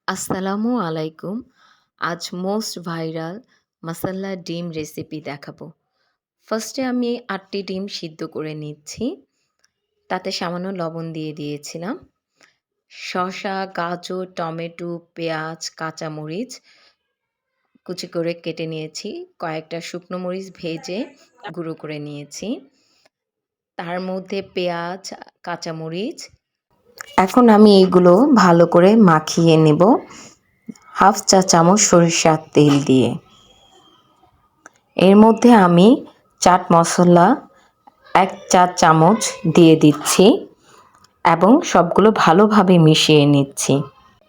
আসসালামু আলাইকুম। আজ মোস্ট ভাইরাল মাসাল্লা ডিম রেসিপি দেখাবো। ফার্স্টে আমি ৮ টি ডিম সিদ্ধ করে নিচ্ছি। তাতে সামান্য লবণ দিয়ে দিয়েছিলাম। শসা, গাজর, টমেটো, পেঁয়াজ, কাঁচামরিচ কুচি করে কেটে নিয়েছি। কয়েকটা শুকনো মরিচ ভেজে গুঁড়ো করে নিয়েছি। তার মধ্যে পেঁয়াজ, কাঁচামরিচ। এখন আমি এগুলো ভালো করে মাখিয়ে নেব 1/2 চা চামচ সরিষার তেল দিয়ে। এর মধ্যে আমি চাট মশলা 1 চা চামচ দিয়ে দিচ্ছি এবং সবগুলো ভালোভাবে মিশিয়ে নিচ্ছি।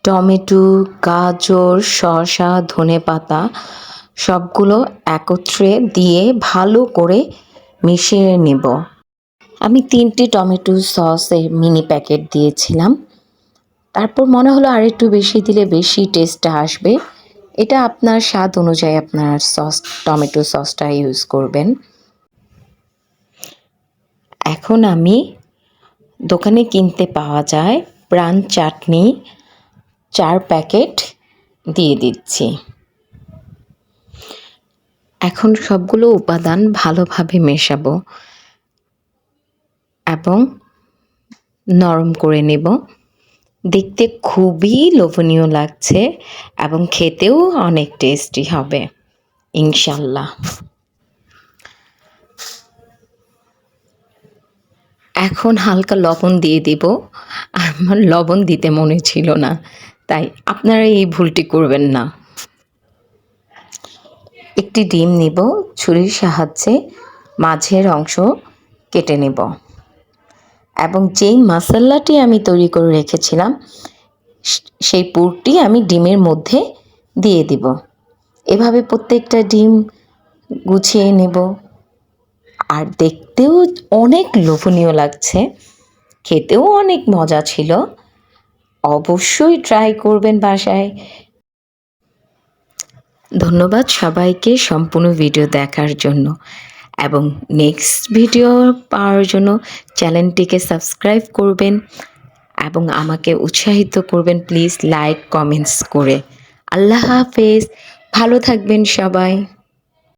টমেটো, গাজর, শসা, ধনেপাতা সবগুলো একত্রে দিয়ে ভালো করে মিশিয়ে নেব। আমি 3টি টমেটো সসের মিনি প্যাকেট দিয়েছিলাম। তারপর মনে হলো আরেকটু বেশি দিলে বেশি টেস্টটা আসবে। এটা আপনার স্বাদ অনুযায়ী আপনার টমেটো সসটা ইউজ করবেন। এখন আমি দোকানে কিনতে পাওয়া যায় প্রাণ চাটনি 4 প্যাকেট দিয়ে দিচ্ছি। এখন সবগুলো উপাদান ভালোভাবে মেশাবো এবং নরম করে নেব। দেখতে খুবই লোভনীয় লাগছে এবং খেতেও অনেক টেস্টি হবে ইনশাল্লাহ। এখন হালকা লবণ দিয়ে দিব। আমার লবণ দিতে মনে ছিল না, তাই আপনারা এই ভুলটি করবেন না। একটি ডিম নিব, ছুরির সাহায্যে মাঝের অংশ কেটে নেব এবং যেই মশলাটি আমি তৈরি করে রেখেছিলাম সেই পুরটি আমি ডিমের মধ্যে দিয়ে দিব। এভাবে প্রত্যেকটা ডিম গুছিয়ে নেব। আর দেখতেও অনেক লোভনীয় লাগছে, খেতেও অনেক মজা ছিল। অবশ্যই ট্রাই করবেন বাসায়। ধন্যবাদ সবাইকে সম্পূর্ণ ভিডিও দেখার জন্য এবং নেক্সট ভিডিও পাওয়ার জন্য চ্যানেলটিকে সাবস্ক্রাইব করবেন এবং আমাকে উৎসাহিত করবেন প্লিজ লাইক কমেন্টস করে। আল্লাহ হাফেজ, ভালো থাকবেন সবাই।